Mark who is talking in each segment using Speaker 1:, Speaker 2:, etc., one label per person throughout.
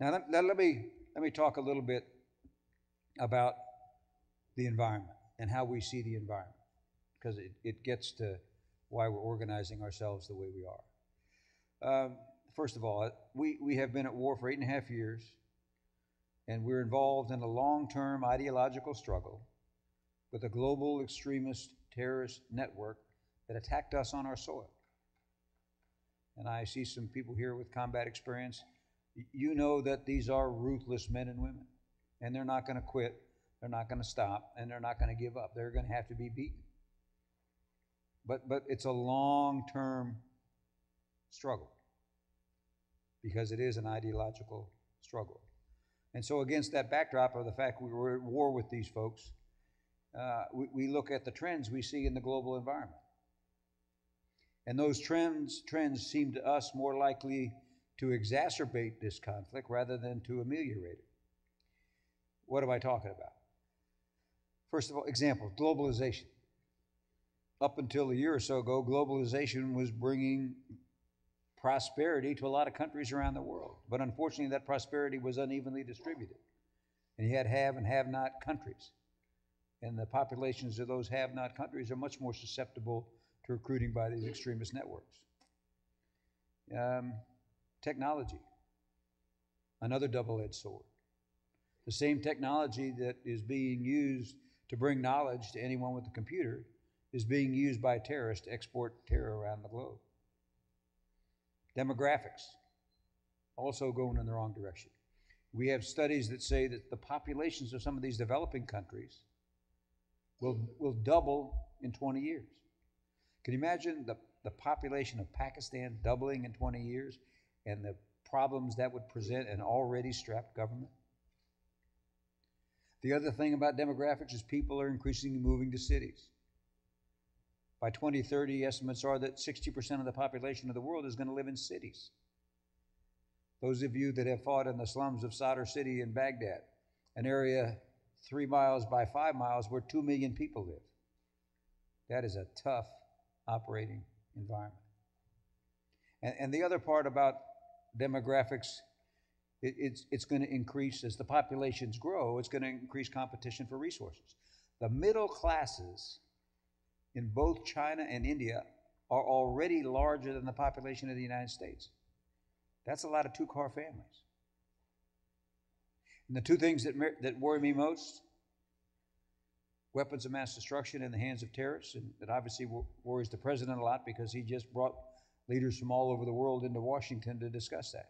Speaker 1: Now, let me talk a little bit about the environment and how we see the environment, because it gets to why we're organizing ourselves the way we are. First of all, we have been at war for 8.5 years, and we're involved in a long term ideological struggle with a global extremist terrorist network that attacked us on our soil. And I see some people here with combat experience. You know that these are ruthless men and women, and they're not going to quit, they're not going to stop, and they're not going to give up. They're going to have to be beaten. But it's a long-term struggle because it is an ideological struggle. And so against that backdrop of the fact we were at war with these folks, we look at the trends we see in the global environment. And those trends seem to us more likely to exacerbate this conflict rather than to ameliorate it. What am I talking about? First of all, example, globalization. Up until a year or so ago, globalization was bringing prosperity to a lot of countries around the world. But unfortunately, that prosperity was unevenly distributed. And you had have and have not countries. And the populations of those have not countries are much more susceptible to recruiting by these extremist networks. Technology, another double-edged sword. The same technology that is being used to bring knowledge to anyone with a computer is being used by terrorists to export terror around the globe. Demographics, also going in the wrong direction. We have studies that say that the populations of some of these developing countries will double in 20 years. Can you imagine the population of Pakistan doubling in 20 years and the problems that would present an already strapped government? The other thing about demographics is people are increasingly moving to cities. By 2030, estimates are that 60% of the population of the world is going to live in cities. Those of you that have fought in the slums of Sadr City in Baghdad, an area 3 miles by 5 miles where 2 million people live. That is a tough operating environment. And the other part about demographics, it's going to increase, as the populations grow, it's going to increase competition for resources. The middle classes in both China and India are already larger than the population of the United States. That's a lot of two-car families. And the two things that worry me most, weapons of mass destruction in the hands of terrorists, and that obviously worries the president a lot because he just brought leaders from all over the world into Washington to discuss that.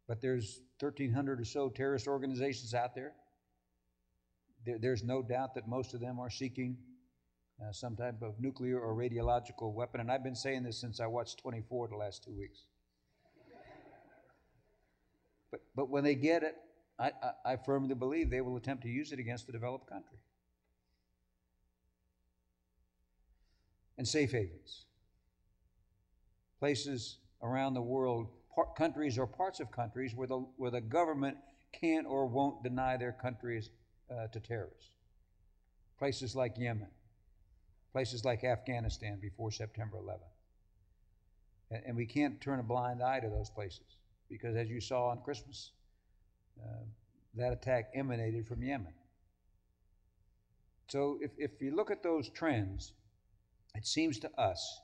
Speaker 1: But there's 1,300 or so terrorist organizations out there. There's no doubt that most of them are seeking some type of nuclear or radiological weapon, and I've been saying this since I watched 24 the last 2 weeks. But when they get it, I firmly believe they will attempt to use it against the developed country. And safe havens. Places around the world, countries or parts of countries where the government can't or won't deny their countries to terrorists. Places like Yemen, places like Afghanistan before September 11th. And we can't turn a blind eye to those places because, as you saw on Christmas, that attack emanated from Yemen. So if you look at those trends, it seems to us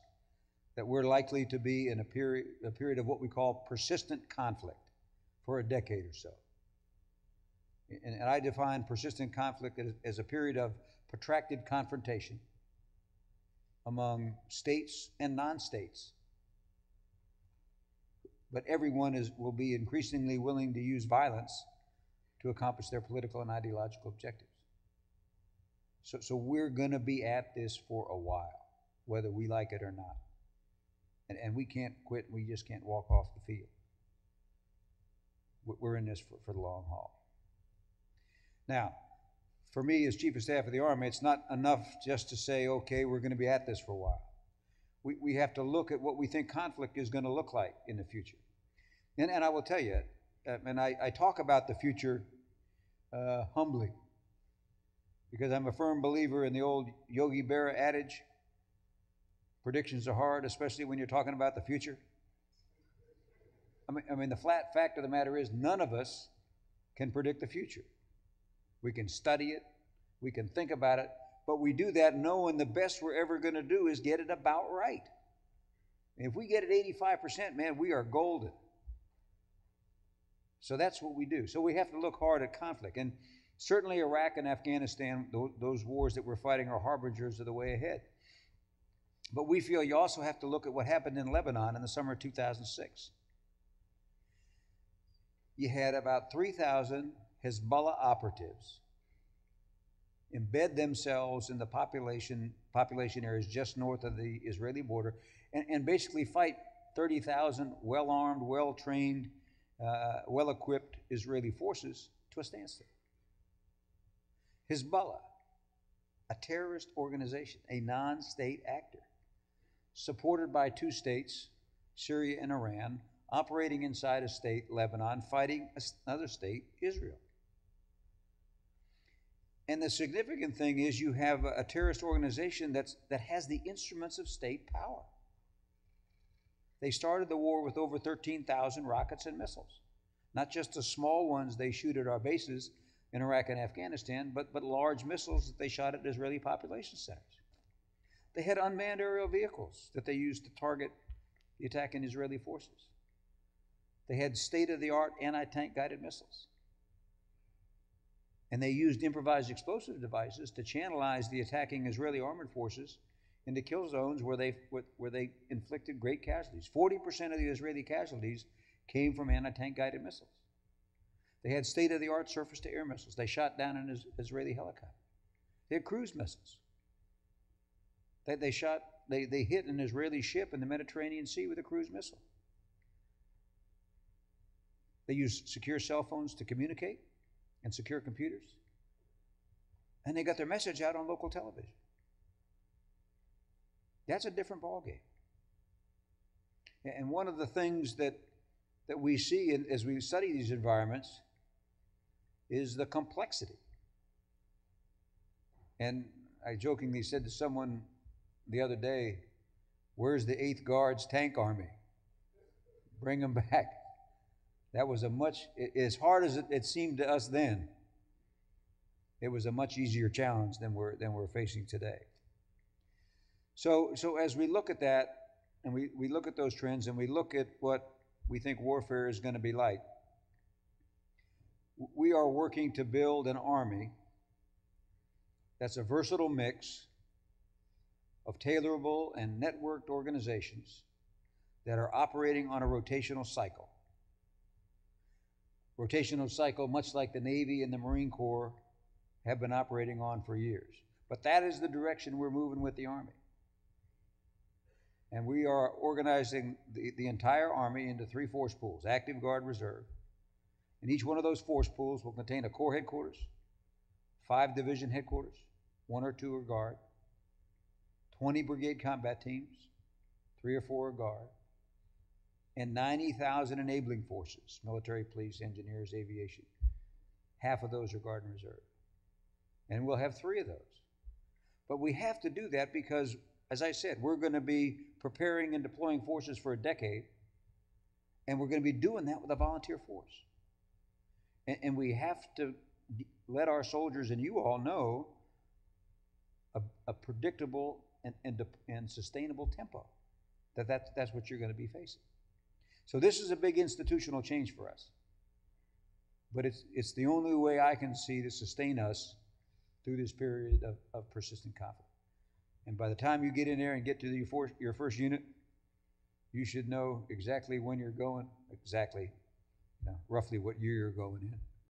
Speaker 1: that we're likely to be in a period of what we call persistent conflict for a decade or so. And I define persistent conflict as a period of protracted confrontation among states and non-states. But everyone will be increasingly willing to use violence to accomplish their political and ideological objectives. So we're going to be at this for a while, whether we like it or not. And we can't quit. We just can't walk off the field. We're in this for the long haul. Now, for me as Chief of Staff of the Army, it's not enough just to say, okay, we're going to be at this for a while. We have to look at what we think conflict is going to look like in the future. And I will tell you, and I talk about the future humbly, because I'm a firm believer in the old Yogi Berra adage, predictions are hard, especially when you're talking about the future. I mean, the flat fact of the matter is none of us can predict the future. We can study it, we can think about it, but we do that knowing the best we're ever going to do is get it about right. And if we get it 85%, man, we are golden. So that's what we do. So we have to look hard at conflict. And certainly Iraq and Afghanistan, those wars that we're fighting are harbingers of the way ahead. But we feel you also have to look at what happened in Lebanon in the summer of 2006. You had about 3,000 Hezbollah operatives embed themselves in the population areas just north of the Israeli border and basically fight 30,000 well-armed, well-trained, well-equipped Israeli forces to a standstill. Hezbollah, a terrorist organization, a non-state actor, supported by two states, Syria and Iran, operating inside a state, Lebanon, fighting another state, Israel. And the significant thing is you have a terrorist organization that has the instruments of state power. They started the war with over 13,000 rockets and missiles. Not just the small ones they shoot at our bases in Iraq and Afghanistan, but large missiles that they shot at Israeli population centers. They had unmanned aerial vehicles that they used to target the attacking Israeli forces. They had state-of-the-art anti-tank guided missiles. And they used improvised explosive devices to channelize the attacking Israeli armored forces into kill zones where they inflicted great casualties. 40% of the Israeli casualties came from anti-tank guided missiles. They had state-of-the-art surface-to-air missiles. They shot down an Israeli helicopter. They had cruise missiles. They hit an Israeli ship in the Mediterranean Sea with a cruise missile. They used secure cell phones to communicate and secure computers. And they got their message out on local television. That's a different ballgame. And one of the things that we see as we study these environments is the complexity. And I jokingly said to someone the other day, "Where's the 8th Guards Tank Army? Bring them back." That was as hard as it seemed to us then, it was a much easier challenge than we're facing today. So as we look at that, and we look at those trends, and we look at what we think warfare is going to be like, we are working to build an army that's a versatile mix of tailorable and networked organizations that are operating on a rotational cycle. Rotational cycle, much like the Navy and the Marine Corps have been operating on for years. But that is the direction we're moving with the Army. And we are organizing the entire Army into 3 force pools, active, guard, reserve. And each one of those force pools will contain a corps headquarters, 5 division headquarters, 1 or 2 are guard, 20 brigade combat teams, 3 or 4 are guard, and 90,000 enabling forces, military, police, engineers, aviation. Half of those are guard and reserve. And we'll have 3 of those. But we have to do that because, as I said, we're going to be preparing and deploying forces for a decade, and we're going to be doing that with a volunteer force. And we have to let our soldiers and you all know a predictable and sustainable tempo. That's what you're going to be facing. So this is a big institutional change for us. But it's the only way I can see to sustain us through this period of persistent conflict. And by the time you get in there and get to your first unit, you should know exactly when you're going, roughly what year you're going in.